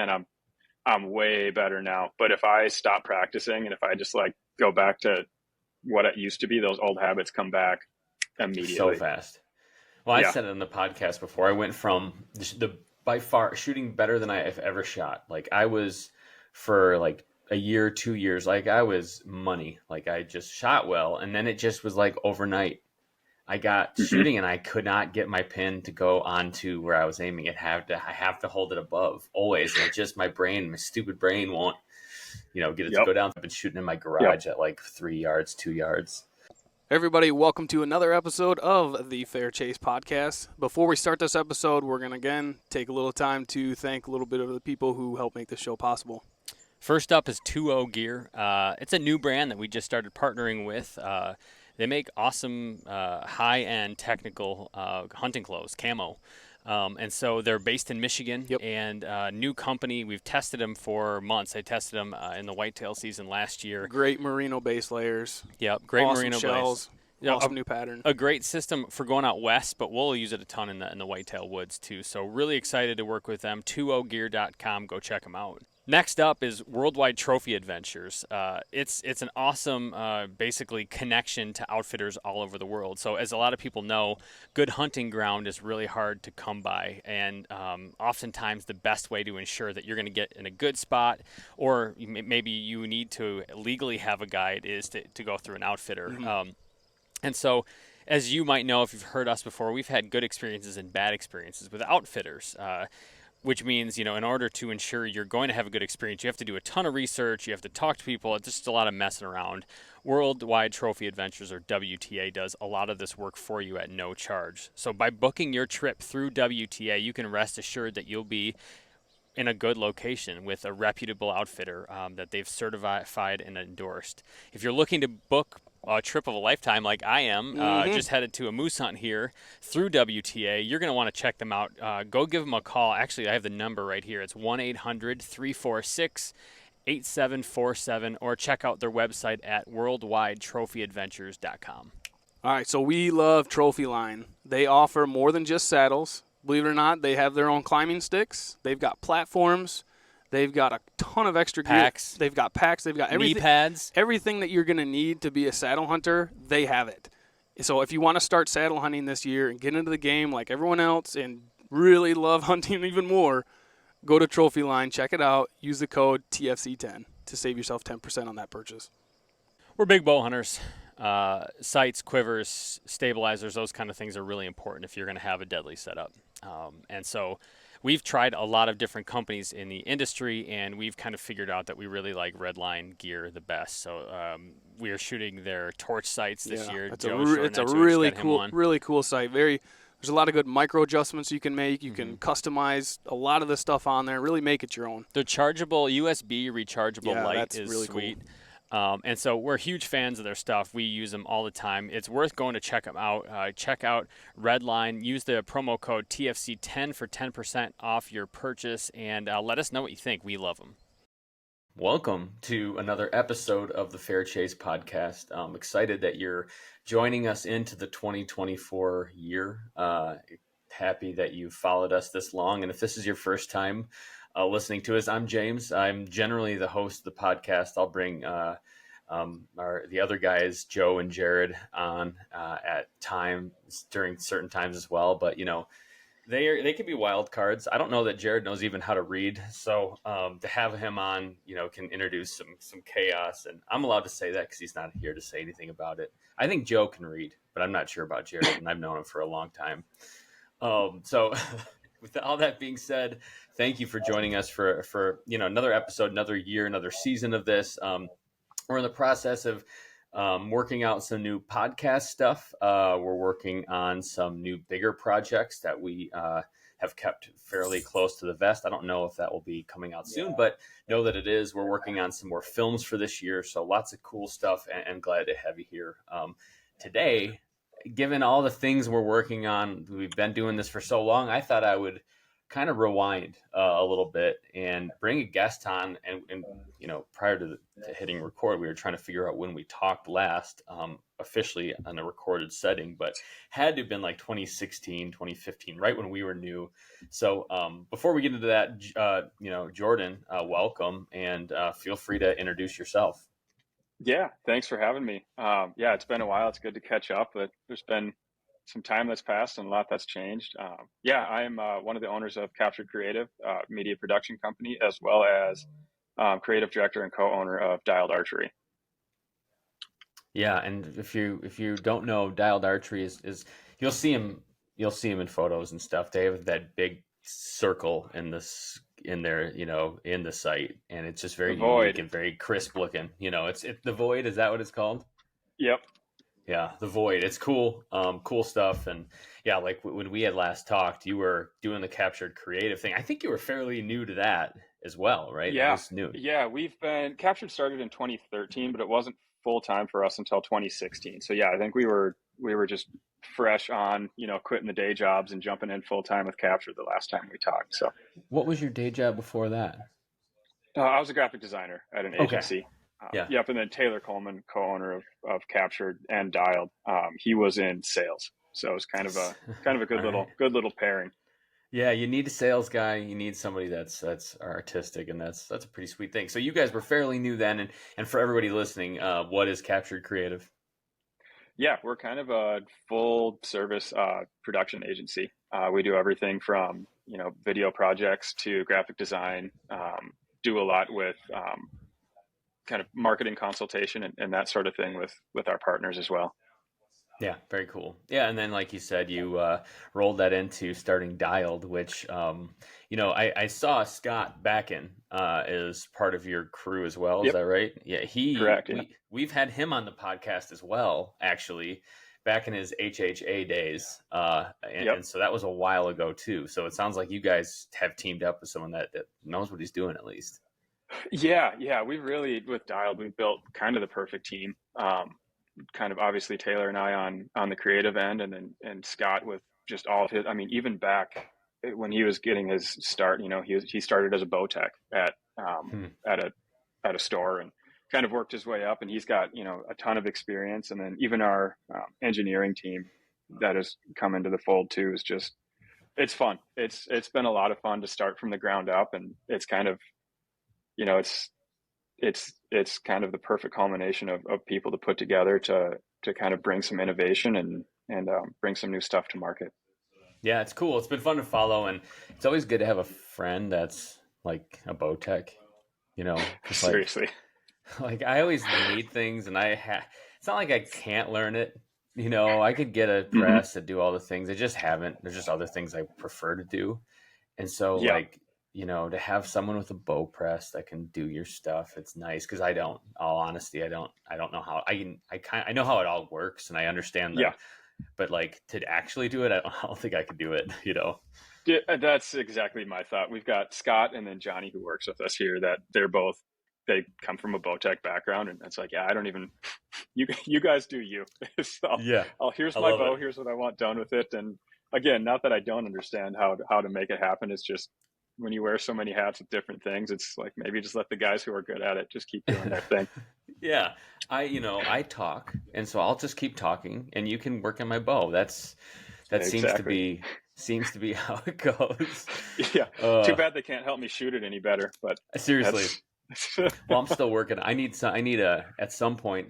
and I'm way better now. But if I stop practicing and if I just like go back to what it used to be, those old habits come back so immediately. fast. Well, I Yeah. said it in the podcast before. I went from the by far shooting better than I've ever shot. Like I was for like a year, 2 years, like I was money. Like I just shot well, and then it just was like overnight. I got Hmm. shooting and I could not get my pin to go onto where I was aiming. I have to hold it above always. And it just my stupid brain won't, get it to Yep. go down. I've been shooting in my Yep. garage at like 3 yards, 2 yards. Everybody, welcome to another episode of the Fair Chase podcast. Before we start this episode, we're going to again take a little time to thank a little bit of the people who help make this show possible. First up is 2O Gear. It's a new brand that we just started partnering with. They make awesome high-end technical hunting clothes, camo. And so they're based in Michigan, Yep. and new company. We've tested them for months. I tested them in the whitetail season last year. Great merino base layers. Yep, great awesome merino shells. base. Yeah, Awesome new pattern. A great system for going out west, but we'll use it a ton in the whitetail woods too. So really excited to work with them. 20gear.com. Go check them out. Next up is Worldwide Trophy Adventures. It's an awesome, basically, connection to outfitters all over the world. So as a lot of people know, good hunting ground is really hard to come by. And oftentimes the best way to ensure that you're going to get in a good spot, or maybe you need to legally have a guide, is to go through an outfitter. Mm-hmm. And so, as you might know if you've heard us before, we've had good experiences and bad experiences with outfitters. Which means, in order to ensure you're going to have a good experience, you have to do a ton of research, you have to talk to people, it's just a lot of messing around. Worldwide Trophy Adventures, or WTA, does a lot of this work for you at no charge. So by booking your trip through WTA, you can rest assured that you'll be in a good location with a reputable outfitter that they've certified and endorsed. If you're looking to book a trip of a lifetime like I am, just headed to a moose hunt here through WTA, you're going to want to check them out. Go give them a call. Actually, I have the number right here. It's 1-800-346-8747, or check out their website at worldwidetrophyadventures.com. All right, so we love Trophy Line. They offer more than just saddles. Believe it or not, they have their own climbing sticks. They've got platforms. They've got a ton of extra Packs. gear. They've got packs. They've got everything. Knee pads. Everything that you're going to need to be a saddle hunter, they have it. So if you want to start saddle hunting this year and get into the game like everyone else and really love hunting even more, go to Trophy Line, check it out, use the code TFC10 to save yourself 10% on that purchase. We're big bow hunters. Sights, quivers, stabilizers, those kind of things are really important if you're going to have a deadly setup. And so we've tried a lot of different companies in the industry, and we've kind of figured out that we really like Redline gear the best. So we are shooting their torch sights this year. It's a really cool site. There's a lot of good micro adjustments you can make. You can customize a lot of the stuff on there. Really make it your own. The chargeable USB rechargeable light is really sweet. Cool. And so we're huge fans of their stuff. We use them all the time. It's worth going to check them out. Check out Redline. Use the promo code TFC10 for 10% off your purchase, and let us know what you think. We love them. Welcome to another episode of the Fair Chase podcast. I'm excited that you're joining us into the 2024 year. Happy that you followed us this long. And if this is your first time listening to us, I'm James. I'm generally the host of the podcast. I'll bring the other guys, Joe and Jared, on at times during certain times as well. But they can be wild cards. I don't know that Jared knows even how to read, so to have him on, can introduce some chaos. And I'm allowed to say that because he's not here to say anything about it. I think Joe can read, but I'm not sure about Jared, and I've known him for a long time. So with all that being said, thank you for joining us for another episode, another year, another season of this. We're in the process of working out some new podcast stuff. We're working on some new bigger projects that we have kept fairly close to the vest. I don't know if that will be coming out soon, but know that it is. We're working on some more films for this year, so lots of cool stuff, and glad to have you here today. Given all the things we're working on, we've been doing this for so long, I thought I would kind of rewind a little bit and bring a guest on. And you know, prior to hitting record, we were trying to figure out when we talked last, officially on a recorded setting, but had to have been like 2016, 2015, right when we were new. So before we get into that, you know, Jordan, welcome, and feel free to introduce yourself. Yeah, thanks for having me. Yeah, it's been a while. It's good to catch up, but there's been some time that's passed and a lot that's changed. Yeah, I'm one of the owners of Captured Creative, media production company, as well as creative director and co-owner of Dialed Archery. Yeah, and if you don't know, Dialed Archery is you'll see him in photos and stuff. They have that big circle in their, you know, in the site, and it's just very unique and very crisp looking. You know, it's the Void. Is that what it's called? Yep. Yeah, the Void. It's cool, cool stuff. And yeah, like when we had last talked, you were doing the Captured Creative thing. I think you were fairly new to that as well, right? Yeah, That was new. yeah. We've been Captured started in 2013, but it wasn't full time for us until 2016. So yeah, I think we were just fresh on, you know, quitting the day jobs and jumping in full time with Captured the last time we talked. So What was your day job before that? I was a graphic designer at an agency. Yeah. Yep, and then Taylor Coleman, co-owner of Captured and Dialed, he was in sales, so it was kind of a good All good little pairing. Yeah, you need a sales guy. You need somebody that's artistic, and that's a pretty sweet thing. So you guys were fairly new then, and for everybody listening, what is Captured Creative? Yeah, we're kind of a full service production agency. We do everything from, you know, video projects to graphic design. Do a lot with kind of marketing consultation and that sort of thing with our partners as well. Yeah, very cool. Yeah, and then like you said, you rolled that into starting Dialed, which you know, I saw Scott Backen is part of your crew as well. Is Yep. that right? Yeah, Correct. Yeah. we've had him on the podcast as well, actually, back in his HHA days, Yep. and so that was a while ago too. So it sounds like you guys have teamed up with someone that knows what he's doing at least. Yeah. We really, with Dialed, we built kind of the perfect team. Kind of obviously Taylor and I on the creative end, and Scott with just all of his. I mean, even back when he was getting his start, you know, he started as a bow tech at a store and kind of worked his way up, and he's got, you know, a ton of experience. And then even our engineering team that has come into the fold too is just, it's fun. It's been a lot of fun to start from the ground up, and it's kind of, you know, it's kind of the perfect culmination of people to put together to kind of bring some innovation and bring some new stuff to market. Yeah, it's cool. It's been fun to follow, and it's always good to have a friend that's like a bow tech, you know. Seriously. Like I always need things, and it's not like I can't learn it. You know, I could get a press to do all the things. I just haven't. There's just other things I prefer to do, and so like, you know, to have someone with a bow press that can do your stuff, it's nice, because I don't. All honesty, I don't know how I know how it all works, and I understand that. But like to actually do it, I don't think I could do it. You know. Yeah, that's exactly my thought. We've got Scott and then Johnny who works with us here. That they come from a bow tech background, and it's like, yeah, I don't even. You guys do you. So here's my bow. Here's what I want done with it. And again, not that I don't understand how to make it happen. It's just, when you wear so many hats with different things, it's like, maybe just let the guys who are good at it just keep doing their thing. Yeah. I talk, and so I'll just keep talking, and you can work on my bow. That Exactly. seems to be how it goes. Yeah. Too bad they can't help me shoot it any better, but seriously. Well, I'm still working. At some point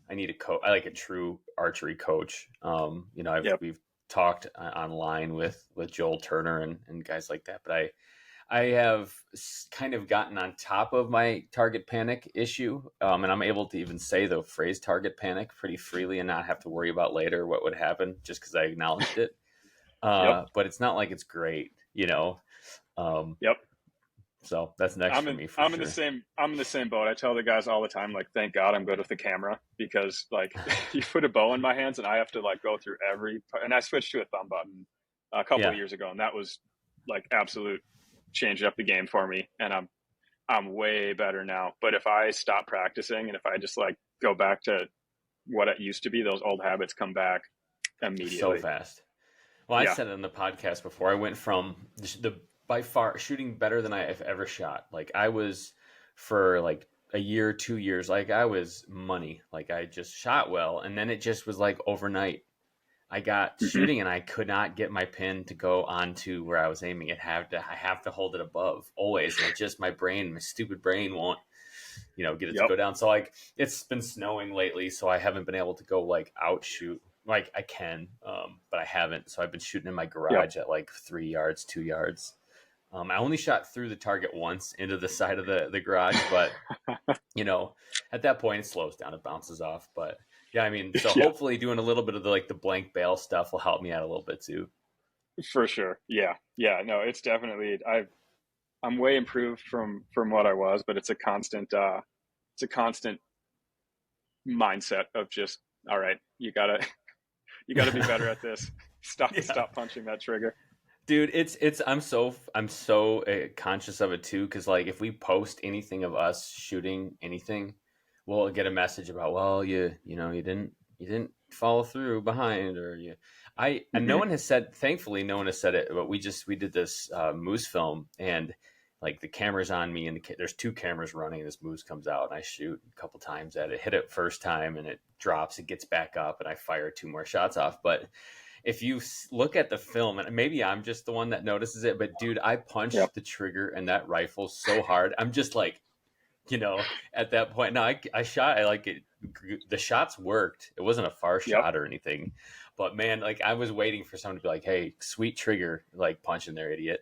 I need a coach. I like a true archery coach. You know, we've talked online with Joel Turner and guys like that, but I have kind of gotten on top of my target panic issue, and I'm able to even say the phrase target panic pretty freely and not have to worry about later what would happen just because I acknowledged it. But it's not like it's great, you know. So that's next for me. I'm in the same boat. I tell the guys all the time, like, thank God I'm good with the camera, because like you put a bow in my hands and I have to like go through and I switched to a thumb button a couple of years ago, and that was like absolute changed up the game for me. And I'm way better now. But if I stop practicing and if I just like go back to what it used to be, those old habits come back immediately. So fast. Well, I said it in the podcast before. I went from by far shooting better than I've ever shot. Like I was for like a year, 2 years, like I was money. Like I just shot well, and then it just was like overnight. I got Hmm. shooting and I could not get my pin to go onto where I was aiming. I have to hold it above always. And it just my stupid brain won't, get it to Yep. go down. So like it's been snowing lately, so I haven't been able to go like outshoot. Like I can, but I haven't. So I've been shooting in my Yep. garage at like 3 yards, 2 yards. I only shot through the target once into the side of the garage, but at that point it slows down, it bounces off. But yeah, I mean, so Yeah, hopefully doing a little bit of the blank bail stuff will help me out a little bit too. for sure. Yeah. Yeah. No, it's definitely, I'm way improved from what I was, but it's a constant mindset of just, all right, you gotta be better at this. Yeah. Stop punching that trigger. Dude, I'm so conscious of it too, because like if we post anything of us shooting anything, we'll get a message about, well, you didn't follow through behind, or you, I and no Hmm. one has said, thankfully, no one has said it, but we did this moose film, and like the camera's on me, and there's two cameras running, and this moose comes out, and I shoot a couple times at it, hit it first time, and it drops, it gets back up, and I fire two more shots off, but if you look at the film, and maybe I'm just the one that notices it, but dude, I Yep. punched the trigger and that rifle so hard. I'm just like, at that point, no, I shot, I like it. The shots worked. It wasn't a far Yep. shot or anything, but man, like I was waiting for someone to be like, hey, sweet trigger, like punching their idiot.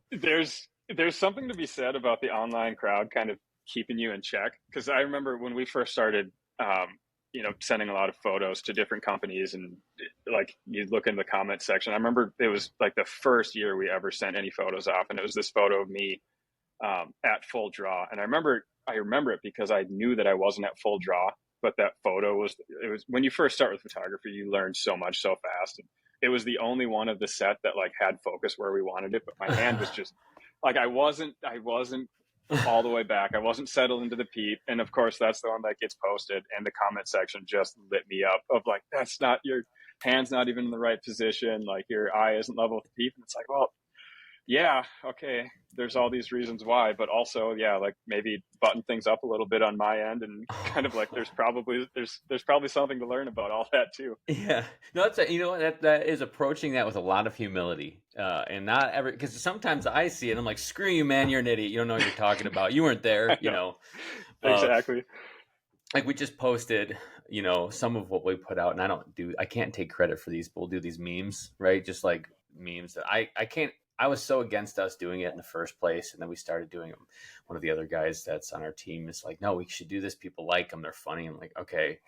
There's something to be said about the online crowd kind of keeping you in check. Because I remember when we first started, sending a lot of photos to different companies, and like you look in the comment section. I remember it was like the first year we ever sent any photos off, and it was this photo of me at full draw. And I remember it because I knew that I wasn't at full draw, but that photo was, it was when you first start with photography, you learn so much so fast. And it was the only one of the set that like had focus where we wanted it, but my hand was just like, I wasn't all the way back. I wasn't settled into the peep. And of course that's the one that gets posted, and the comment section just lit me up of like, that's not, your hand's not even in the right position. Like your eye isn't level with the peep. And it's like, well, yeah, okay, there's all these reasons why, but also, yeah, like maybe button things up a little bit on my end, and kind of like there's probably something to learn about all that too. Yeah, no, that is approaching that with a lot of humility, and not ever, because sometimes I see it, and I'm like, screw you, man, you're an idiot. You don't know what you're talking about. You weren't there, I know, Uh, exactly. like we just posted, some of what we put out, and I can't take credit for these, but we'll do these memes, right? Just like memes that I can't. I was so against us doing it in the first place, and then we started doing them. One of the other guys that's on our team is like, no, we should do this. People like them. They're funny. I'm like, okay.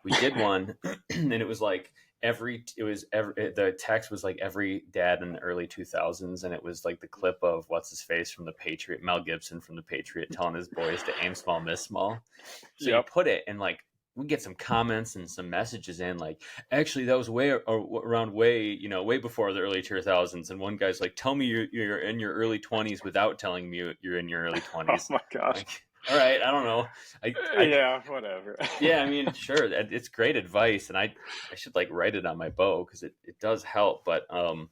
We did one, and it was like the text was like every dad in the early 2000s, and it was like the clip of what's his face from the Patriot, Mel Gibson from the Patriot, telling his boys to aim small, miss small. So you Yep. put it, and like we get some comments and some messages in, like, actually that was way or around way before the early 2000s, and one guy's like, tell me you're in your early 20s without telling me you're in your early Oh 20s. my gosh. Like, all right, I don't know. I Yeah, whatever. Yeah, I mean, sure, it's great advice, and I should like write it on my bow, because it does help. But I don't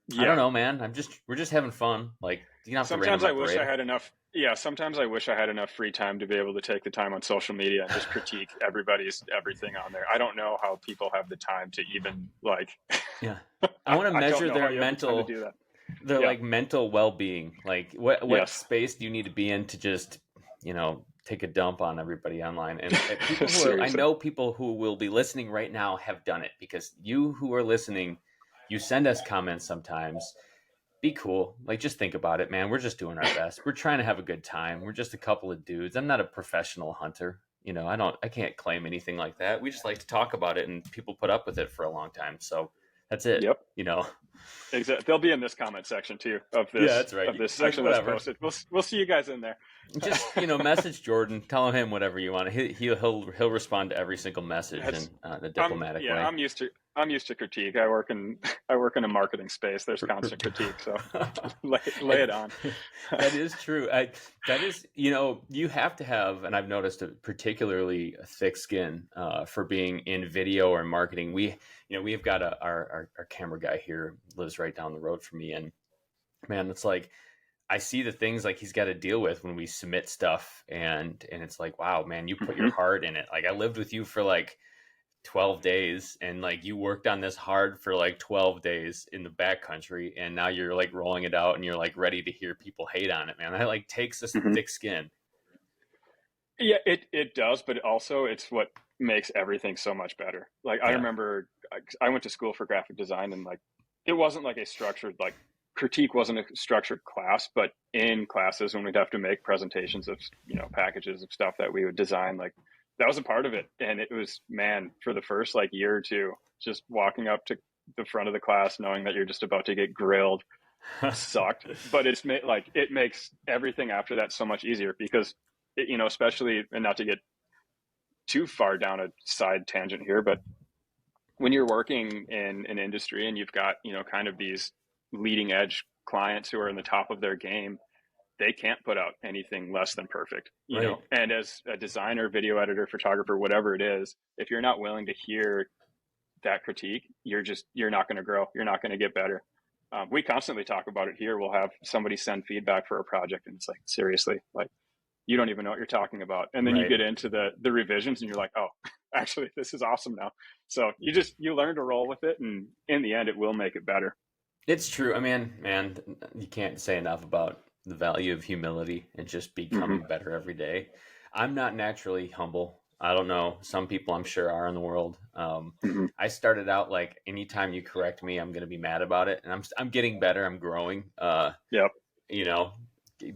Yeah. know, man. We're just having fun. Like, you don't have to rain on Sometimes my I wish I parade. had enough. Yeah, sometimes I wish I had enough free time to be able to take the time on social media and just critique everybody's everything on there. I don't know how people have the time to even like. Yeah, I want to I don't measure know how their you have the time to mental do that. their Yeah. like mental well-being. Like, what Yes. space do you need to be in to just take a dump on everybody online? And people I Seriously. know people who will be listening right now have done it, because you who are listening, you send us comments sometimes. Be cool. Like, just think about it, man. We're just doing our best. We're trying to have a good time. We're just a couple of dudes. I'm not a professional hunter. I can't claim anything like that. We just like to talk about it, and people put up with it for a long time. So that's it. Yep. You know. Exactly. They'll be in this comment section too of Yeah, this that's right. Like, section that's whatever. posted. We'll see you guys in there. Just message Jordan. Tell him whatever you want. He'll respond to every single message That's in a diplomatic yeah. way. I'm used to critique. I work in a marketing space. There's constant critique. So lay it on. That is true. That is, you have to have, and I've noticed, a particularly thick skin for being in video or marketing. We've got our camera guy here, lives right down the road from me, and man, it's like I see the things like he's got to deal with when we submit stuff, and it's like, wow, man, you put your Mhm. heart in it. Like I lived with you for like 12 days, and like you worked on this hard for like 12 days in the backcountry, and now you're like rolling it out and you're like ready to hear people hate on it, man. That like takes this Mhm. thick skin. Yeah, it does, but also it's what makes everything so much better. Like I Yeah. remember I went to school for graphic design, and like it wasn't like a structured like critique wasn't a structured class, but in classes when we'd have to make presentations of, packages of stuff that we would design, like that was a part of it. And it was, man, for the first like year or two, just walking up to the front of the class knowing that you're just about to get grilled sucked. But it makes everything after that so much easier because especially, and not to get too far down a side tangent here, but when you're working in an industry and you've got, kind of these leading edge clients who are in the top of their game, they can't put out anything less than perfect, Right. And as a designer, video editor, photographer, whatever it is, if you're not willing to hear that critique, you're not going to grow. You're not going to get better. We constantly talk about it here. We'll have somebody send feedback for a project, and it's like, seriously, like you don't even know what you're talking about. And then you Right. get into the revisions, and you're like, oh, actually, this is awesome now. So you learn to roll with it, and in the end, it will make it better. It's true. I mean, man, you can't say enough about the value of humility and just Mm-hmm. becoming better every day. I'm not naturally humble. I don't know. Some people I'm sure are in the world. Mm-hmm. I started out like anytime you correct me, I'm going to be mad about it, and I'm getting better. I'm growing. Yep. You know,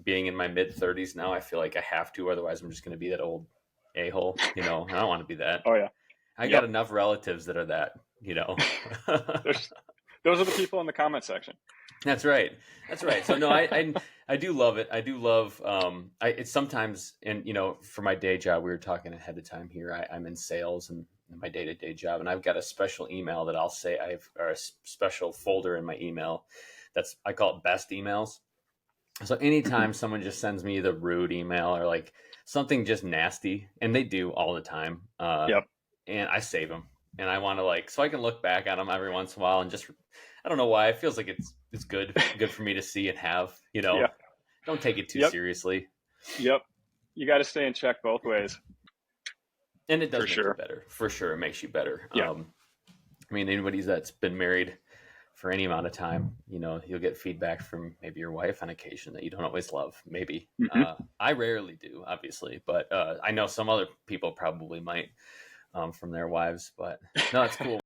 being in my mid 30s now, I feel like I have to. Otherwise, I'm just going to be that old a hole. And I don't want to be that. Oh yeah. I got Yep. enough relatives that are that. Those are the people in the comment section. That's right. That's right. So no, I do love it. I do love it's sometimes, and for my day job, we were talking ahead of time here. I'm in sales and my day-to-day job, and I've got a special email that I'll say or a special folder in my email I call it best emails. So anytime someone just sends me the rude email or like something just nasty, and they do all the time, Yep. and I save them, and I want to so I can look back at them every once in a while and just, I don't know why, it feels like it's good for me to see and have, Yeah. don't take it too Yep. seriously. Yep. You got to stay in check both ways. And it does For make sure. you better. For sure, it makes you better. Yeah. I mean, anybody that's been married for any amount of time, you'll get feedback from maybe your wife on occasion that you don't always love. Maybe. Mm-hmm. I rarely do, obviously, but I know some other people probably might from their wives. But no, it's cool.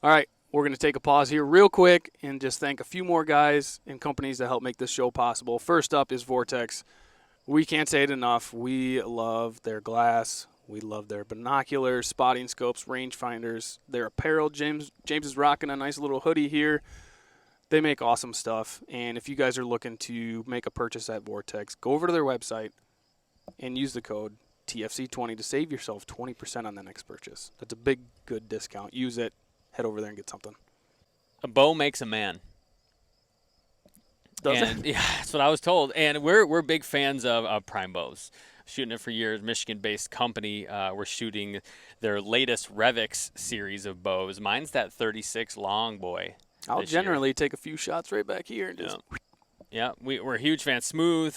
All right, we're going to take a pause here real quick and just thank a few more guys and companies that help make this show possible. First up is Vortex. We can't say it enough. We love their glass. We love their binoculars, spotting scopes, rangefinders, their apparel. James is rocking a nice little hoodie here. They make awesome stuff. And if you guys are looking to make a purchase at Vortex, go over to their website and use the code TFC20 to save yourself 20% on the next purchase. That's a big, good discount. Use it. Head over there and get something. A bow makes a man. Does and, it? Yeah, that's what I was told. And we're big fans of Prime Bows. Shooting it for years, Michigan-based company. We're shooting their latest Revix series of bows. Mine's that 36 long boy. I'll generally take a few shots right back here and just. Yeah, we're huge fans. Smooth,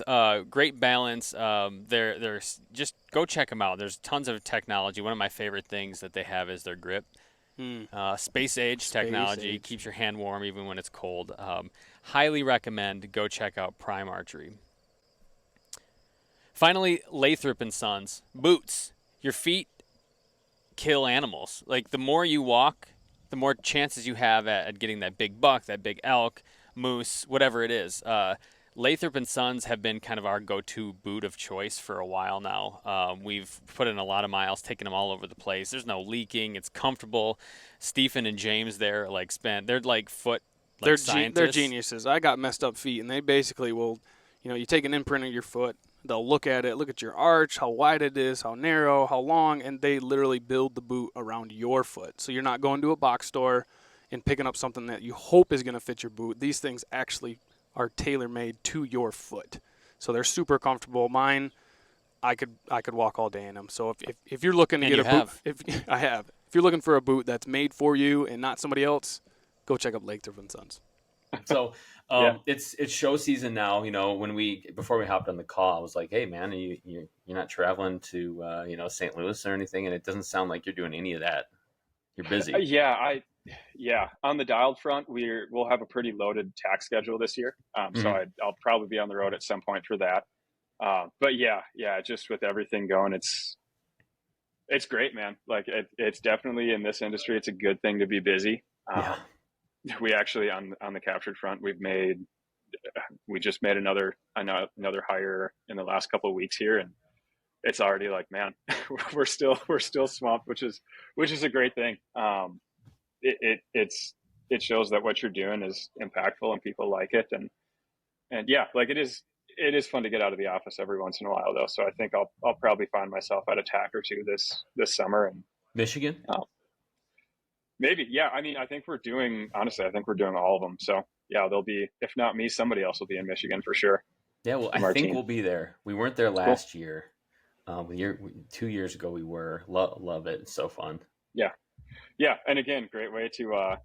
great balance. They're just go check them out. There's tons of technology. One of my favorite things that they have is their grip. Space age technology keeps your hand warm even when it's cold. Highly recommend. Go check out Prime Archery. Finally, Lathrop and Sons boots. Your feet kill animals. Like the more you walk, the more chances you have at getting that big buck, that big elk, moose, whatever it is. Lathrop and Sons have been kind of our go-to boot of choice for a while now. We've put in a lot of miles, taken them all over the place. There's no leaking. It's comfortable. Stephen and James there they're like foot scientists. They're geniuses. I got messed up feet, and they basically will, you take an imprint of your foot. They'll look at it, look at your arch, how wide it is, how narrow, how long, and they literally build the boot around your foot. So you're not going to a box store and picking up something that you hope is going to fit your boot. These things actually are tailor-made to your foot. So they're super comfortable. Mine, I could walk all day in them. So if you're looking to get a boot, if you're looking for a boot that's made for you and not somebody else, go check out Lathrop and Sons. So Yeah. It's show season now. Before we hopped on the call, I was like, "Hey, man, you're not traveling to St. Louis or anything?" And it doesn't sound like you're doing any of that. You're busy. Yeah, on the dialed front, we'll have a pretty loaded tax schedule this year. So Hmm. I'll probably be on the road at some point for that. But yeah, just with everything going, it's great, man. Like it's definitely in this industry, it's a good thing to be busy. Yeah. We actually on the captured front, we just made another hire in the last couple of weeks here, and it's already like, man, we're still swamped, which is a great thing. It shows that what you're doing is impactful and people like it, and yeah, like it is fun to get out of the office every once in a while though. So I think I'll probably find myself at a tack or two this summer, and Michigan? uh, maybe, yeah. I mean, honestly, I think we're doing all of them. So yeah, there'll be, if not me, somebody else will be in Michigan for sure Yeah, well, I from our think team. we'll be there. We weren't there Cool. last year. 2 years ago we were. Love it. It's so fun. Yeah. Yeah. And again, great way to,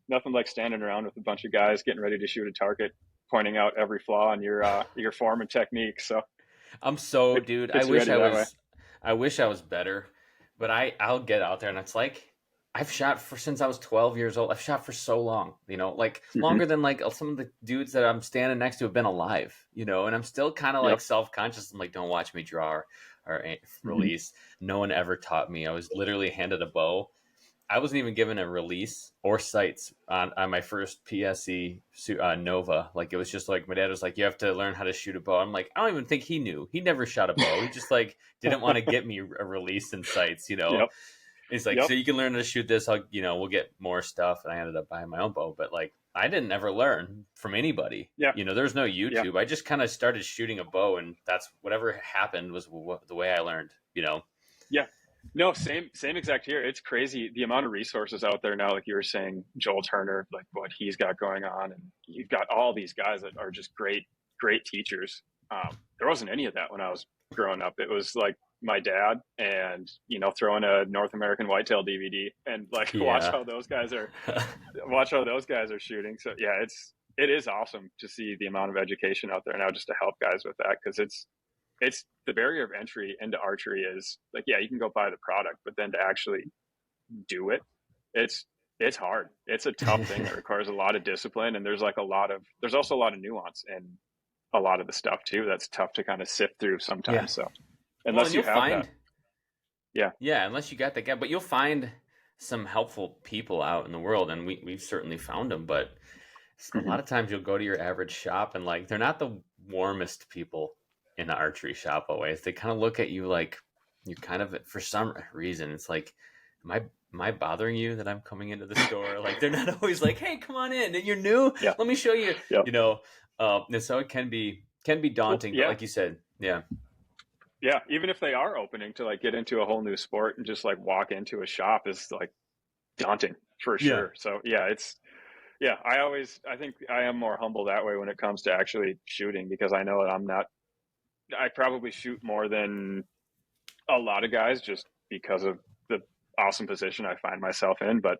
nothing like standing around with a bunch of guys getting ready to shoot a target, pointing out every flaw in your form and technique. So it Dude, gets you ready that way. I wish I was better, but I'll get out there and it's like I've shot for since I was 12 years old. I've shot for so long, like Hmm. longer than like some of the dudes that I'm standing next to have been alive, and I'm still kind of like Yep. self-conscious. I'm like, don't watch me draw or Hmm. release. No one ever taught me. I was literally handed a bow. I wasn't even given a release or sights on my first PSE Nova. Like it was just like my dad was like, "You have to learn how to shoot a bow." I'm like, I don't even think he knew. He never shot a bow. He just like didn't want to get me a release and sights. Yep. He's like, Yep. "So you can learn how to shoot this. We'll get more stuff." And I ended up buying my own bow. But like, I didn't ever learn from anybody. Yeah. There's no Yeah. YouTube. I just kind of started shooting a bow, and that's whatever happened was the way I learned. Yeah. No, same exact here. It's crazy the amount of resources out there now. Like you were saying, Joel Turner, like what he's got going on, and you've got all these guys that are just great teachers. There wasn't any of that when I was growing up. It was like my dad and throwing a North American Whitetail DVD and like Yeah. watch how those guys are shooting. So yeah, it is awesome to see the amount of education out there now just to help guys with that, because it's the barrier of entry into archery is like, yeah, you can go buy the product, but then to actually do it, it's it's hard. It's a tough thing that requires a lot of discipline, and there's also a lot of nuance in a lot of the stuff too that's tough to kind of sift through Yeah. sometimes. So Well, and unless you you'll have that, find, yeah. yeah, unless you got that guy, but you'll find some helpful people out in the world, and we've certainly found them. But a Hmm. lot of times you'll go to your average shop, and like they're not the warmest people in the archery shop always. They kind of look at you like you kind of, for some reason, it's like, am I bothering you that I'm coming into the store? Like they're not always like, hey, come on in, and you're new. Yeah. Let me show you. Yep. And so it can be Well, daunting, but yeah. like you said, yeah, Yeah, even if they are opening to like get into a whole new sport, and just like walk into a shop is like daunting for yeah, sure. So yeah, yeah, I think I am more humble that way when it comes to actually shooting, because I know that I probably shoot more than a lot of guys just because of the awesome position I find myself in. But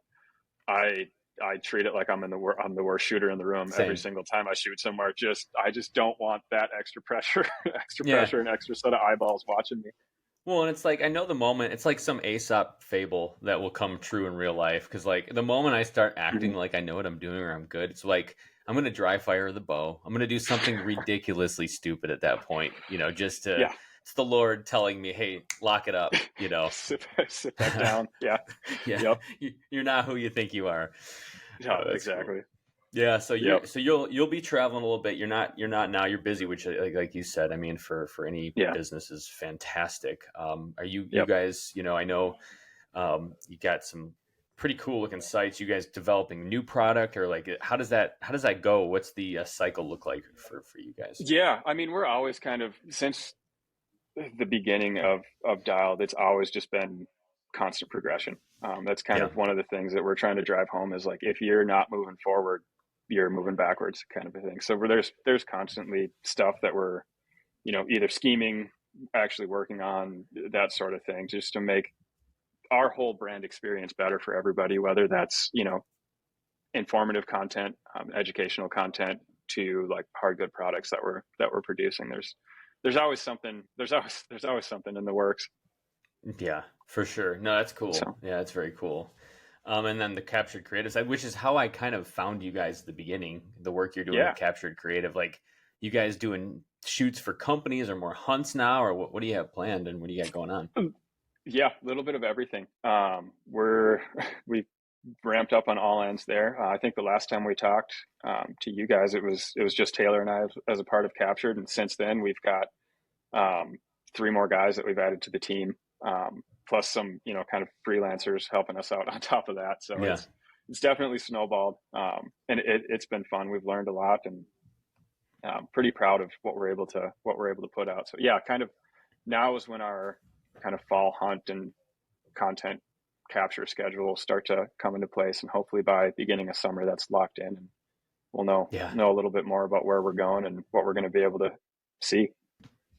I I treat it like I'm the worst shooter in the room every same, single time I shoot somewhere. I just don't want that extra pressure, extra yeah. pressure, and extra set of eyeballs watching me. Well, and it's like I know the moment it's like some Aesop fable that will come true in real life because like the moment I start acting Mhm. like I know what I'm doing or I'm good, it's like I'm gonna dry fire the bow. I'm gonna do something ridiculously stupid at that point, just to Yeah, it's the Lord telling me, hey, lock it up, sit back down. Yeah, yeah, yep, you're not who you think you are. yeah, That's cool. exactly. Yeah, so Yep, you'll be traveling a little bit. You're not now. You're busy, which like you said, I mean, for any yeah, business is fantastic. Are you yep. guys? I know you got some pretty cool looking sites. You guys developing new product or like how does that go? What's the cycle look like for you guys? Yeah, I mean, we're always kind of, since the beginning of Dialed, it's always just been constant progression. That's kind Yeah, of one of the things that we're trying to drive home, is like, if you're not moving forward, you're moving backwards, kind of a thing. So there's constantly stuff that we're either scheming, actually working on, that sort of thing, just to make our whole brand experience better for everybody, whether that's informative content, educational content, to like hard good products that we're producing. There's always something. There's always something in the works. Yeah, for sure. No, that's cool. So Yeah, it's very cool. And then the Captured Creative side, which is how I kind of found you guys at the beginning, the work you're doing yeah. with Captured Creative. Like, you guys doing shoots for companies or more hunts now, or what do you have planned and what do you got going on? Yeah, a little bit of everything. We ramped up on all ends there. I think the last time we talked to you guys, it was just Taylor and I as a part of Captured, and since then we've got three more guys that we've added to the team, plus some kind of freelancers helping us out on top of that. So Yeah. it's definitely snowballed, and it's been fun. We've learned a lot, and pretty proud of what we're able to put out. So yeah, kind of now is when our kind of fall hunt and content capture schedule will start to come into place, and hopefully by beginning of summer that's locked in, and we'll know a little bit more about where we're going and what we're going to be able to see.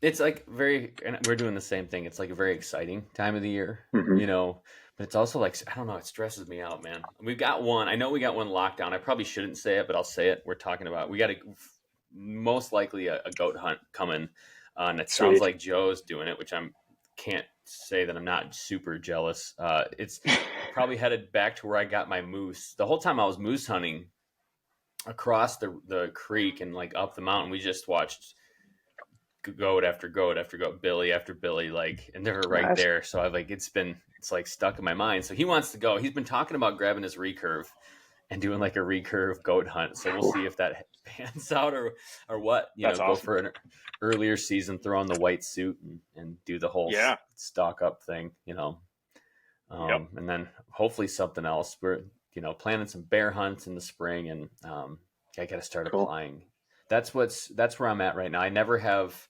It's like and we're doing the same thing. It's like a very exciting time of the year, Mm-hmm. but it's also like, I don't know, it stresses me out, man. I know we got one locked down. I probably shouldn't say it, but I'll say it. We're talking about, we got most likely a goat hunt coming. And it sounds Sweet. like Joe's doing it, which can't say that I'm not super jealous. It's probably headed back to where I got my moose. The whole time I was moose hunting across the creek and like up the mountain, we just watched goat after goat after goat, Billy after Billy, like, and they were right Nice. there. So it's like stuck in my mind. So he wants to go. He's been talking about grabbing his recurve and doing like a recurve goat hunt. So we'll see if that pans out or what. That's Go awesome. for an earlier season, throw on the white suit and do the whole stock up thing. Yep. And then hopefully something else. We're planning some bear hunts in the spring, and I got to start applying. That's where I'm at right now. I never have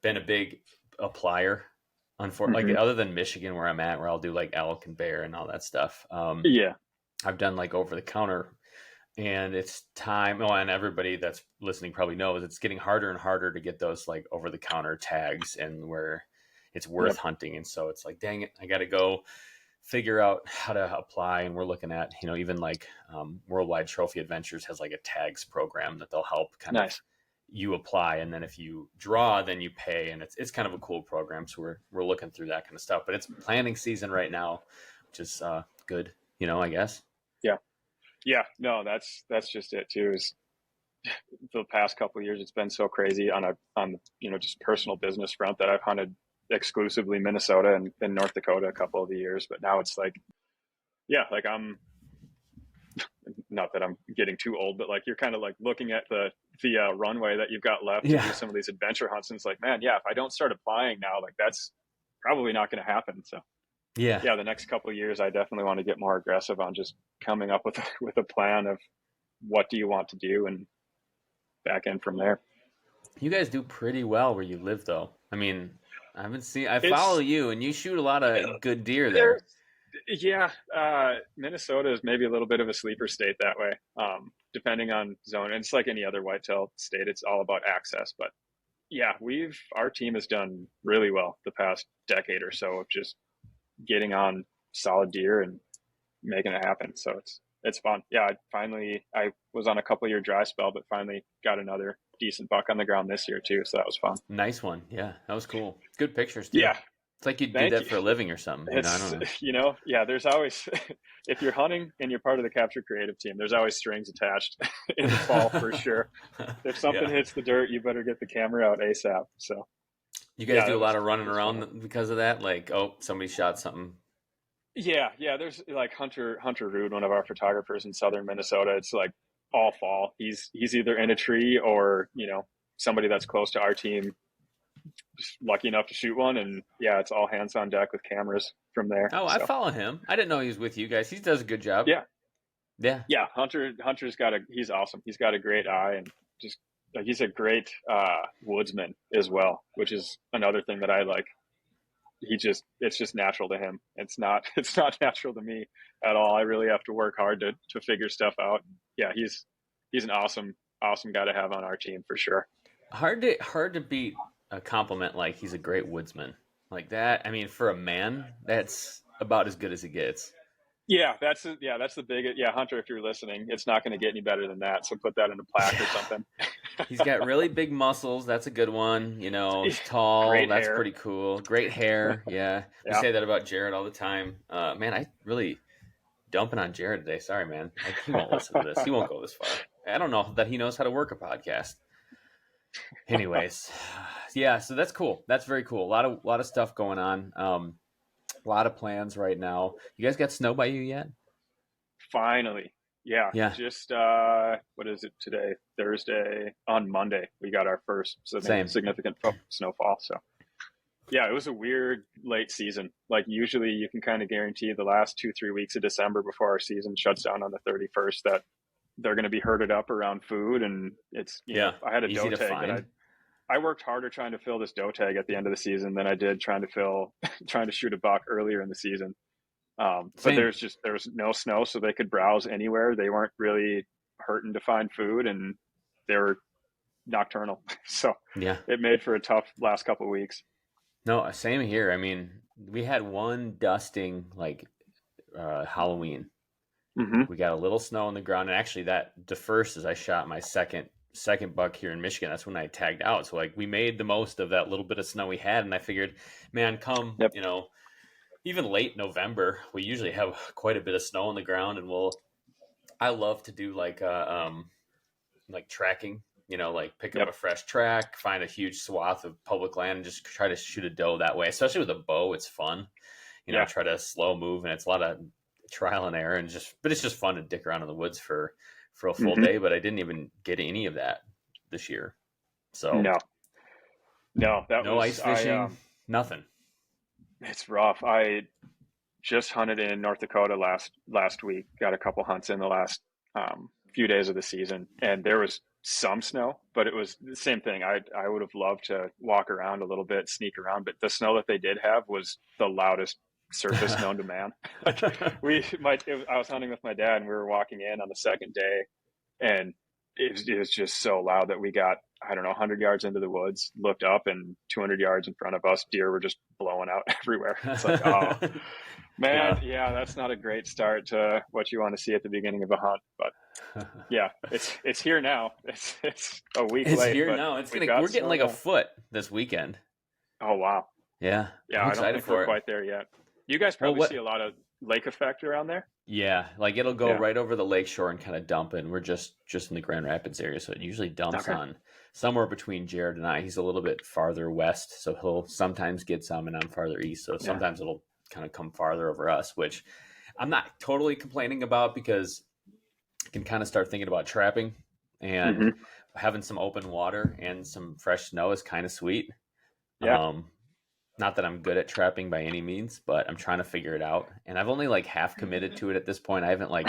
been a big applier, unfortunately, like other than Michigan where I'm at, where I'll do like elk and bear and all that stuff. I've done like over the counter, and it's time. Oh, and everybody that's listening probably knows it's getting harder and harder to get those like over the counter tags and where it's worth hunting. And so it's like, dang it, I got to go figure out how to apply. And we're looking at, even like Worldwide Trophy Adventures has like a tags program that they'll help kind of you apply, and then if you draw, then you pay, and it's kind of a cool program. So we're looking through that kind of stuff. But it's planning season right now, which is good, I guess. Yeah. No, that's just it too. Is the past couple of years, it's been so crazy on just personal business front that I've hunted exclusively Minnesota and North Dakota a couple of the years, but now it's like, like I'm not that I'm getting too old, but like you're kind of like looking at the runway that you've got left to do some of these adventure hunts, and it's like, man, if I don't start applying now, like that's probably not going to happen. So the next couple of years, I definitely want to get more aggressive on just coming up with a plan of what do you want to do and back in from there. You guys do pretty well where you live, though. I mean, I follow you, and you shoot a lot of good deer there. Yeah, Minnesota is maybe a little bit of a sleeper state that way, depending on zone. And it's like any other whitetail state; it's all about access. But yeah, our team has done really well the past decade or so of just getting on solid deer and making it happen. So it's fun. Yeah, I was on a couple year dry spell, but finally got another decent buck on the ground this year too. So that was fun. Nice one. Yeah, that was cool. Good pictures too. Yeah. It's like you did that for a living or something. It's, I don't know. There's always, if you're hunting and you're part of the Capture Creative team, there's always strings attached in the fall for sure. If something hits the dirt, you better get the camera out ASAP. So you guys do a lot of running around because of that? Like, somebody shot something. Yeah. There's like Hunter Rude, one of our photographers in southern Minnesota. It's like all fall. He's either in a tree or, somebody that's close to our team lucky enough to shoot one, and it's all hands on deck with cameras from there. I follow him. I didn't know he was with you guys. He does a good job. Yeah. Hunter's he's awesome. He's got a great eye, and just like he's a great woodsman as well, which is another thing that I like. It's just natural to him. It's not natural to me at all. I really have to work hard to figure stuff out. Yeah, he's an awesome guy to have on our team for sure. Hard to beat a compliment like he's a great woodsman like that. I mean, for a man, that's about as good as it gets. that's the big, Hunter, if you're listening, it's not going to get any better than that. So put that in a plaque or something. He's got really big muscles. That's a good one. You know, he's tall. Great That's hair. pretty cool. Great hair. Yeah. We Yeah. say that about Jared all the time. Man, I really dumping on Jared today. Sorry, man. He won't listen to this. He won't go this far. I don't know that he knows how to work a podcast. Anyways, yeah, so that's cool. That's very cool. A lot of stuff going on. A lot of plans right now. You guys got snow by you yet? Finally. Yeah. Yeah. Just, what is it today? Thursday. On Monday, we got our first significant snowfall. So, yeah, it was a weird late season. Like, usually you can kind of guarantee the last 2-3 weeks of December before our season shuts down on the 31st that they're going to be herded up around food. And it's, you know, I had a doe tag that I worked harder trying to fill this doe tag at the end of the season than I did trying to shoot a buck earlier in the season. But there was no snow, so they could browse anywhere. They weren't really hurting to find food, and they were nocturnal. So yeah, it made for a tough last couple of weeks. No, same here. I mean, we had one dusting like Halloween. Mm-hmm. We got a little snow on the ground, and actually the first is I shot my second buck here in Michigan. That's when I tagged out. So like we made the most of that little bit of snow we had, and I figured, man, you know, even late November, we usually have quite a bit of snow on the ground, and I love to do like tracking, you know, like pick up a fresh track, find a huge swath of public land and just try to shoot a doe that way. Especially with a bow, it's fun, you know, try to slow move, and it's a lot of trial and error, but it's just fun to dick around in the woods for a full day. But I didn't even get any of that this year. So no ice fishing, nothing. It's rough. I just hunted in North Dakota last week. Got a couple hunts in the last few days of the season, and there was some snow, but it was the same thing. I would have loved to walk around a little bit, sneak around, but the snow that they did have was the loudest surface known to man. I was hunting with my dad, and we were walking in on the second day, and it was just so loud that we got, I don't know, 100 yards into the woods, looked up, and 200 yards in front of us, deer were just blowing out everywhere. It's like, oh, man, that's not a great start to what you want to see at the beginning of a hunt. But yeah, it's here now. It's a week late. It's here now. We're getting like a foot this weekend. Oh, wow. Yeah. Yeah, I don't think we're quite there yet. You guys probably see a lot of lake effect around there. Yeah, like it'll go right over the lakeshore and kind of dump in. We're just in the Grand Rapids area, so it usually dumps on somewhere between Jared and I. He's a little bit farther west, so he'll sometimes get some, and I'm farther east, so sometimes it'll kind of come farther over us, which I'm not totally complaining about because I can kind of start thinking about trapping, and having some open water and some fresh snow is kind of sweet. Yeah. Not that I'm good at trapping by any means, but I'm trying to figure it out. And I've only like half committed to it at this point. I haven't like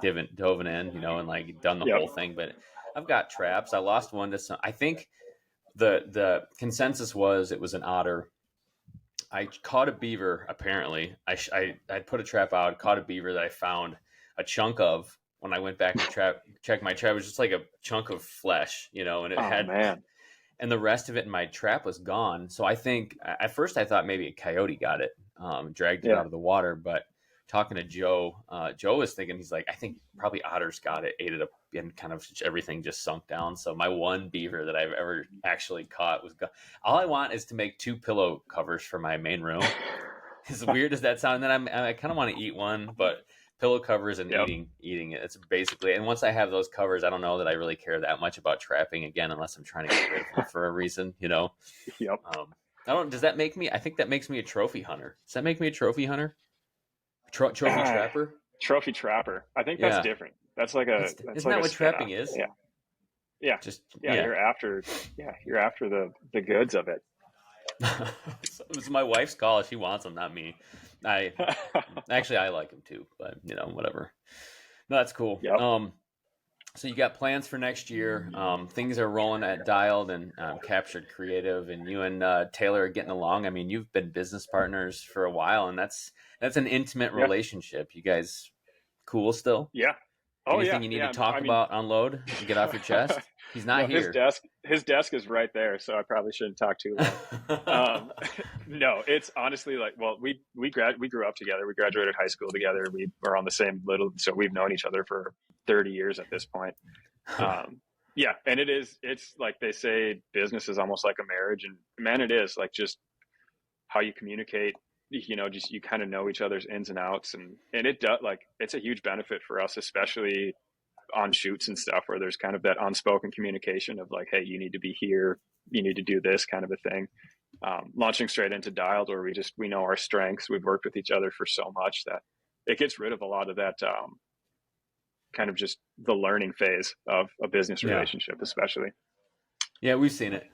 dove in, you know, and like done the whole thing, but I've got traps. I lost one to some, I think the consensus was it was an otter. I caught a beaver. Apparently I put a trap out, caught a beaver that I found a chunk of when I went back to check my trap. It was just like a chunk of flesh, you know, and it and the rest of it in my trap was gone. So I think at first I thought maybe a coyote got it, dragged it out of the water. But talking to Joe, Joe was thinking, he's like, I think probably otters got it, ate it up, and kind of everything just sunk down. So my one beaver that I've ever actually caught was gone. All I want is to make 2 pillow covers for my main room. As weird as that sounds, and then I kind of want to eat one, but pillow covers and eating it. It's basically, and once I have those covers, I don't know that I really care that much about trapping again, unless I'm trying to get rid of them for a reason, you know? Yep. Does that make me, I think that makes me a trophy hunter. Does that make me a trophy hunter? Trophy trapper? Trophy trapper. I think that's different. That's like isn't that what trapping is? Yeah. Yeah. You're after the goods of it. It's my wife's call. She wants them, not me. I like them too, but you know, whatever. No, that's cool. Yep. So you got plans for next year. Things are rolling at Dialed and Captured Creative, and you and Taylor are getting along. I mean, you've been business partners for a while, and that's an intimate relationship. You guys cool still? Yeah. Anything you need to talk about, unload, and get off your chest? He's not here. His desk is right there, so I probably shouldn't talk too long. No, it's honestly like, well, we grew up together. We graduated high school together. We were on the same little, so we've known each other for 30 years at this point. Yeah, and it's like they say, business is almost like a marriage, and man, it is like just how you communicate. Just you kind of know each other's ins and outs, and it does like it's a huge benefit for us, especially on shoots and stuff where there's kind of that unspoken communication of like, hey, you need to be here, you need to do this kind of a thing. Launching straight into dialed where we know our strengths, we've worked with each other for so much that it gets rid of a lot of that kind of just the learning phase of a business Yeah. relationship, especially. Yeah, we've seen it.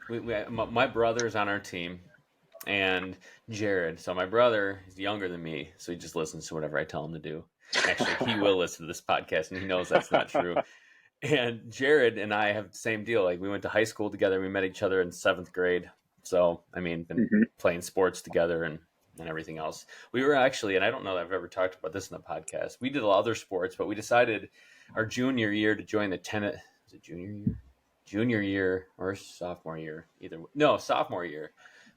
My brother's on our team, and Jared. So my brother is younger than me, so he just listens to whatever I tell him to do. Actually, he will listen to this podcast, and he knows that's not true. And Jared and I have the same deal. Like, we went to high school together. We met each other in 7th grade. So, I mean, been playing sports together and everything else. We were actually, and I don't know that I've ever talked about this in the podcast, we did a lot of other sports, but we decided our junior year to join the tennis. Was it junior year? Junior year or sophomore year? Sophomore year.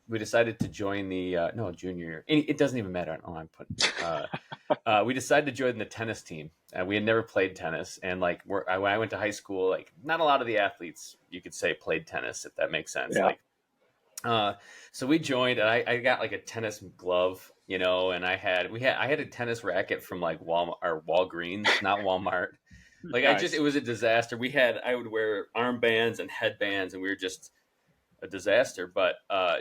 We decided to join the junior year. It doesn't even matter. I don't know. I'm putting. We decided to join the tennis team. We had never played tennis, and like when I went to high school, like not a lot of the athletes, you could say, played tennis, if that makes sense. Yeah. Like, so we joined, and I got like a tennis glove, and I had a tennis racket from like Walmart or Walgreens, not Walmart. Like, Nice. it was a disaster. I would wear armbands and headbands, and we were just a disaster. But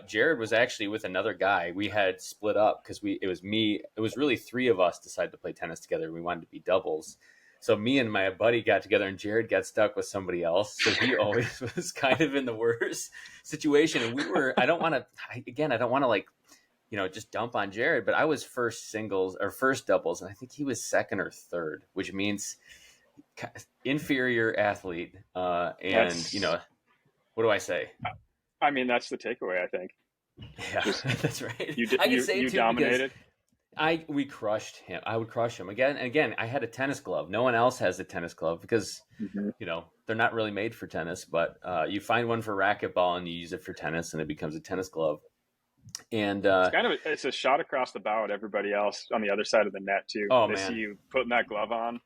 Jared was actually with another guy. We had split up because it was really 3 of us decided to play tennis together. We wanted to be doubles. So me and my buddy got together, and Jared got stuck with somebody else. So he always was kind of in the worst situation. And I don't want to like, just dump on Jared, but I was first singles or first doubles, and I think he was second or third, which means inferior athlete. What do I say? I mean, that's the takeaway, I think. Yeah, that's right. I can say you dominated. We crushed him. I would crush him again and again. I had a tennis glove. No one else has a tennis glove because they're not really made for tennis. But you find one for racquetball and you use it for tennis, and it becomes a tennis glove. And it's a shot across the bow at everybody else on the other side of the net too. Oh, they man. see you putting that glove on.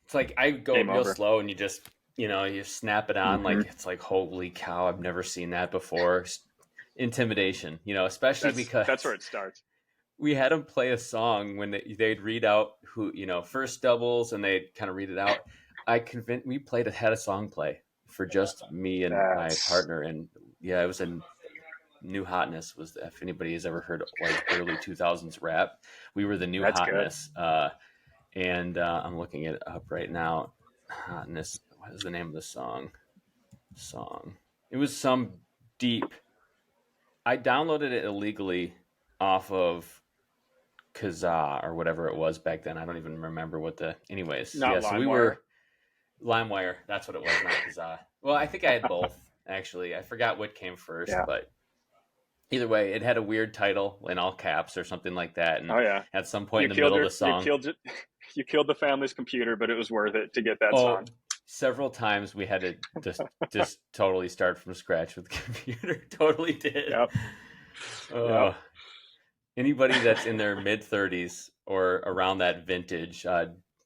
It's like I go Game real over. slow, and you just you snap it on. Like, it's like, holy cow, I've never seen that before. Intimidation, especially because that's where it starts. We had them play a song when they'd read out who, first doubles, and they'd kind of read it out. We had a song play for just me and my partner. And yeah, it was a new hotness. If anybody has ever heard of like early 2000s rap, we were the new hotness. And I'm looking it up right now. Hotness. What is the name of the song? It was some deep. I downloaded it illegally off of Kazaa or whatever it was back then. I don't even remember anyways. Not so we were LimeWire. That's what it was, not Kazaa. Well, I think I had both, actually. I forgot what came first, but either way, it had a weird title in all caps or something like that. And at some point in the middle of the song, you killed the family's computer, but it was worth it to get that song. Several times we had to just totally start from scratch with the computer. Totally did. Yep. Anybody that's in their mid-30s or around that vintage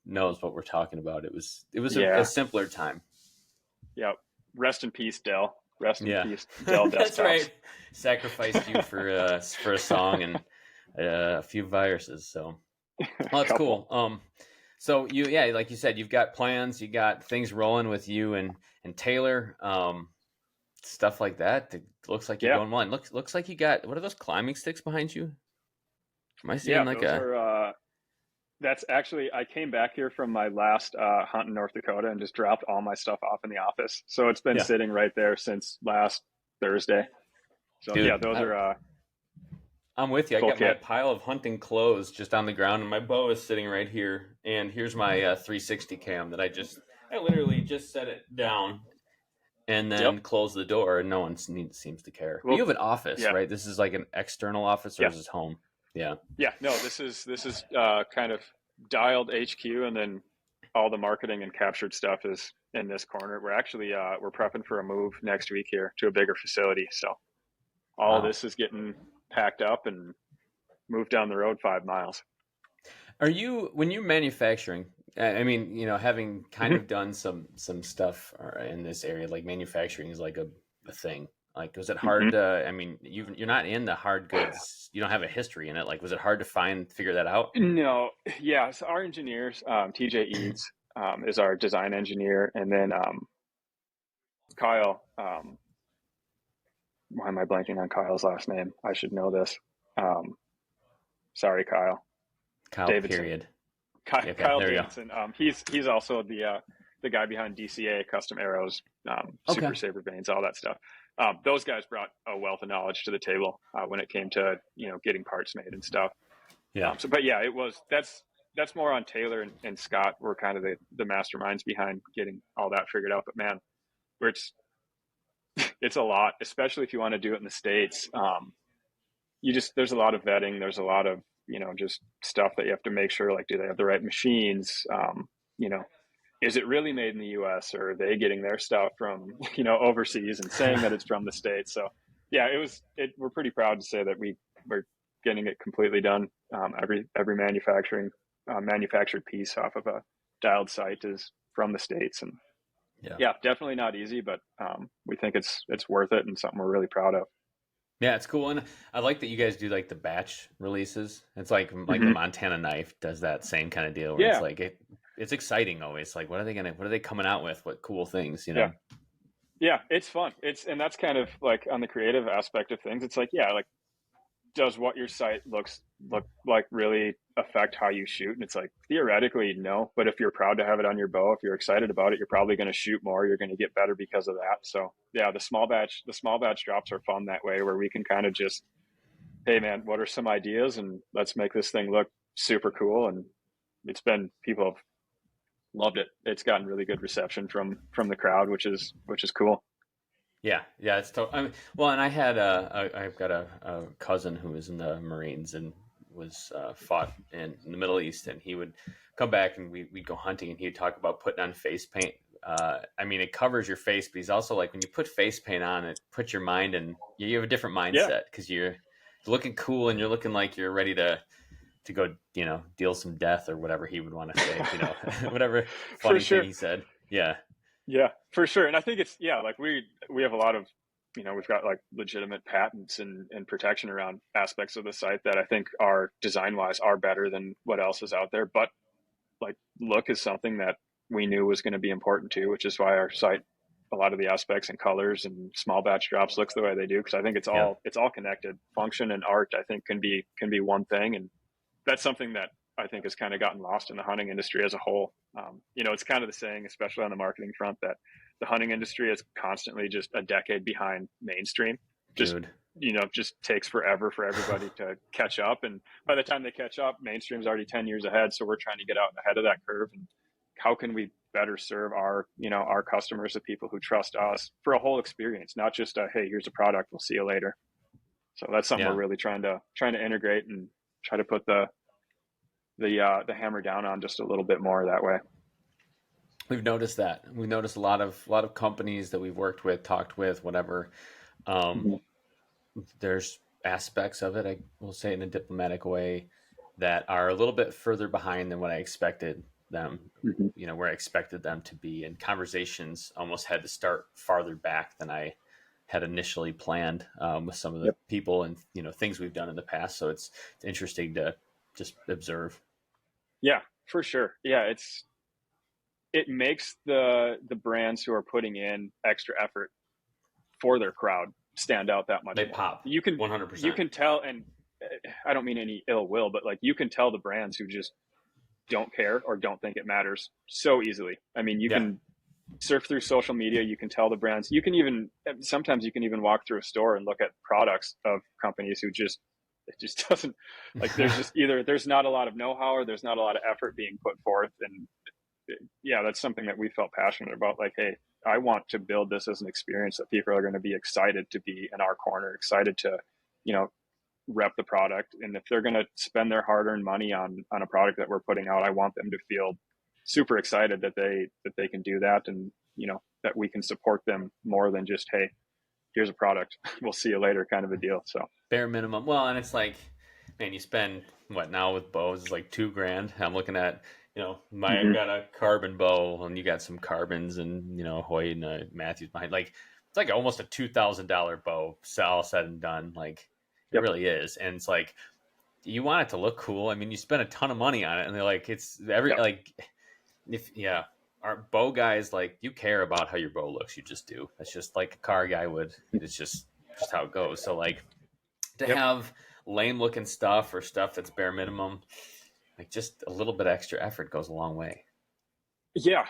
knows what we're talking about. It was a simpler time. Yep. Rest in peace, Dell. Rest in peace, Dell. That's right. Sacrificed you for a song and a few viruses. So, well, that's cool. So like you said, you've got plans, you got things rolling with you and Taylor, stuff like that. It looks like you're going well. And looks like you got, what are those climbing sticks behind you? Am I seeing that's actually, I came back here from my last hunt in North Dakota and just dropped all my stuff off in the office. So it's been sitting right there since last Thursday. So dude, those are I'm with you. I got my pile of hunting clothes just on the ground, and my bow is sitting right here. And here's my 360 cam that I literally just set it down and then close the door, and no one seems to care. Well, you have an office, right? This is like an external office, or is this home? Yeah. Yeah. No, this is kind of dialed HQ, and then all the marketing and captured stuff is in this corner. We're actually we're prepping for a move next week here to a bigger facility. So all this is getting packed up and moved down the road 5 miles. Are you, when you're manufacturing, I mean, having kind Mm-hmm. of done some stuff in this area, like manufacturing is like a thing. Like, was it hard Mm-hmm. to, I mean, you're not in the hard goods, you don't have a history in it. Like, was it hard to figure that out? No, yeah. So our engineers, TJ Eads, is our design engineer, and then Kyle. Why am I blanking on Kyle's last name? I should know this. Um, Sorry, Kyle Kyle, Davidson. period. Okay, Kyle there we go. Davidson. He's also the guy behind DCA, Custom Arrows, Okay. Super Saber Vanes, all that stuff. Those guys brought a wealth of knowledge to the table when it came to getting parts made and stuff. Yeah. But yeah, that's more on Taylor and Scott. Were kind of the masterminds behind getting all that figured out. But man, where it's a lot, especially if you want to do it in the States. There's a lot of vetting. There's a lot of just stuff that you have to make sure, like, do they have the right machines? You know, is it really made in the U.S. or are they getting their stuff from overseas and saying that it's from the States? So yeah, we're pretty proud to say that we're getting it completely done. Every manufactured piece off of a dialed site is from the States, and yeah, definitely not easy, but we think it's worth it and something we're really proud of. Yeah, it's cool, and I like that you guys do like the batch releases. It's like the Mm-hmm. Montana Knife does that same kind of deal where Yeah. it's like it's exciting always. Like, what are they coming out with? What cool things, Yeah, it's fun. And that's kind of like on the creative aspect of things. It's like, yeah, like, does what your site look like really affect how you shoot? And it's like, theoretically, no. But if you're proud to have it on your bow, if you're excited about it, you're probably going to shoot more. You're going to get better because of that. So yeah, the small batch drops are fun that way, where we can kind of just, hey man, what are some ideas, and let's make this thing look super cool. And people have loved it. It's gotten really good reception from the crowd, which is cool. Yeah, it's I mean, well, and I've got a cousin who was in the Marines and was fought in the Middle East, and he would come back and we'd go hunting, and he'd talk about putting on face paint. I mean, it covers your face, but he's also like, when you put face paint on, it puts your mind, and you have a different mindset because you're looking cool and you're looking like you're ready to go, deal some death or whatever he would want to say, whatever funny thing he said. Yeah. Yeah, for sure. And I think it's, like we have a lot of, we've got like legitimate patents and protection around aspects of the site that I think are design wise are better than what else is out there. But like, look is something that we knew was going to be important too, which is why our site, a lot of the aspects and colors and small batch drops looks the way they do. Cause I think it's all connected. Function and art, I think, can be one thing. And that's something that I think has kind of gotten lost in the hunting industry as a whole. It's kind of the saying, especially on the marketing front, that the hunting industry is constantly just a decade behind mainstream. Just takes forever for everybody to catch up. And by the time they catch up, mainstream's already 10 years ahead. So we're trying to get out ahead of that curve. And how can we better serve our customers, the people who trust us for a whole experience, not just hey, here's a product, we'll see you later. So that's something we're really trying to integrate and try to put the hammer down on just a little bit more that way. We've noticed that. We've noticed a lot of companies that we've worked with, talked with, whatever. There's aspects of it, I will say in a diplomatic way, that are a little bit further behind than what I expected them, where I expected them to be. And conversations almost had to start farther back than I had initially planned with some of the people and, things we've done in the past. So it's interesting to just observe. Yeah, for sure. Yeah, it makes the brands who are putting in extra effort for their crowd stand out that much. They more. pop. You can 100%. You can tell, and I don't mean any ill will, but like, you can tell the brands who just don't care or don't think it matters so easily. I mean, you can surf through social media. You can tell the brands. Sometimes you can even walk through a store and look at products of companies who it just doesn't, like, there's just either there's not a lot of know-how or there's not a lot of effort being put forth. And that's something that we felt passionate about. Like, hey, I want to build this as an experience that people are going to be excited to be in our corner, excited to, rep the product. And if they're going to spend their hard-earned money on a product that we're putting out, I want them to feel super excited that they can do that. And, that we can support them more than just, hey, here's a product. We'll see you later kind of a deal. So bare minimum. Well, and it's like, man, you spend what now with bows is like $2,000. I'm looking at, I've got a carbon bow, and you got some carbons, and Hoyt and Matthews behind. Like, it's like almost a $2,000 bow, all said and done. Like, it really is. And it's like, you want it to look cool. I mean, you spend a ton of money on it, and they're like, it's like, our bow guys, like, you care about how your bow looks. You just do. That's just like a car guy would. It's just how it goes. So, like, to have lame looking stuff or stuff that's bare minimum, like, just a little bit of extra effort goes a long way. Yeah.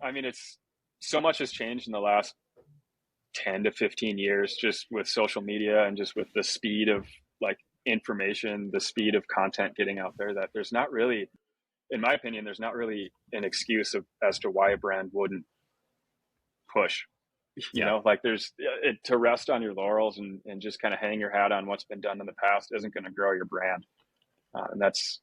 I mean, it's so much has changed in the last 10 to 15 years, just with social media and just with the speed of like information, the speed of content getting out there, that there's not really, in my opinion, there's not really an excuse as to why a brand wouldn't push. You know, like to rest on your laurels and just kind of hang your hat on what's been done in the past isn't going to grow your brand. And that's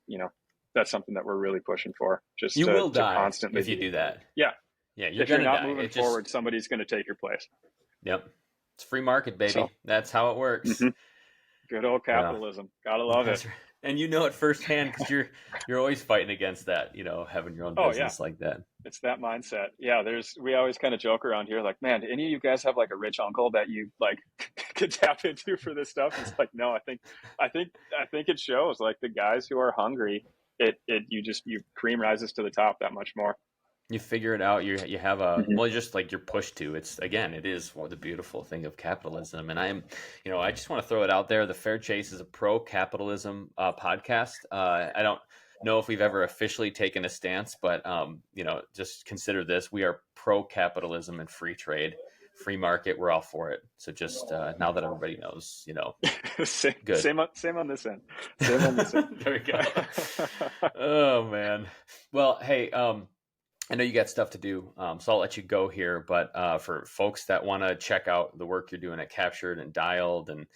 something that we're really pushing for. Just you will to die constantly if you do that. Yeah. If you're not moving forward, somebody's going to take your place. Yep. It's free market, baby. So, that's how it works. Mm-hmm. Good old capitalism. Gotta love it. Right. And you know it firsthand because you're always fighting against that, having your own business like that. It's that mindset. Yeah, we always kind of joke around here, like, man, do any of you guys have like a rich uncle that you like could tap into for this stuff? It's like, no, I think it shows, like, the guys who are hungry, you cream rises to the top that much more. You figure it out. You have just like you're pushed to. It is the beautiful thing of capitalism. And I just want to throw it out there. The Fair Chase is a pro-capitalism podcast. I don't know if we've ever officially taken a stance, but just consider this: we are pro-capitalism and free trade, free market. We're all for it. So just now that everybody knows, good. Same on this end. Same on this end. There we go. Oh man. Well, hey. I know you got stuff to do, so I'll let you go here. But for folks that want to check out the work you're doing at Captured and Dialed, and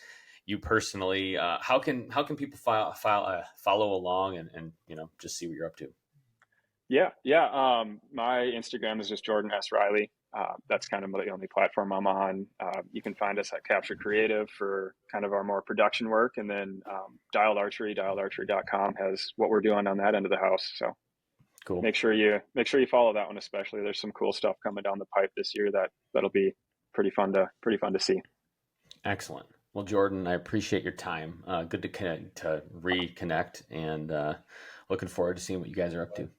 you personally, how can people follow along and just see what you're up to? Yeah. My Instagram is just Jordan S. Riley. That's kind of the only platform I'm on. You can find us at Captured Creative for kind of our more production work, and then Dialed Archery, dialedarchery.com has what we're doing on that end of the house. So. Cool. Make sure you follow that one, especially. There's some cool stuff coming down the pipe this year that'll be pretty fun to see. Excellent. Well, Jordan, I appreciate your time. Good to reconnect, and looking forward to seeing what you guys are up to.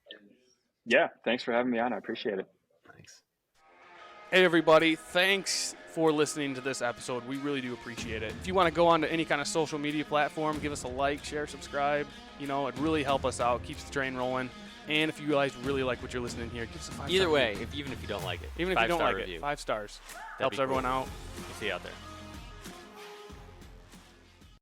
Yeah, thanks for having me on. I appreciate it. Thanks. Hey everybody, thanks for listening to this episode. We really do appreciate it. If you want to go on to any kind of social media platform, give us a like, share, subscribe. It'd really help us out, keeps the train rolling. And if you guys really like what you're listening here, give us a 5-star. Either way, even if you don't like it. Even if you don't like review. it, 5 stars. That'd Helps everyone out. We'll see you out there.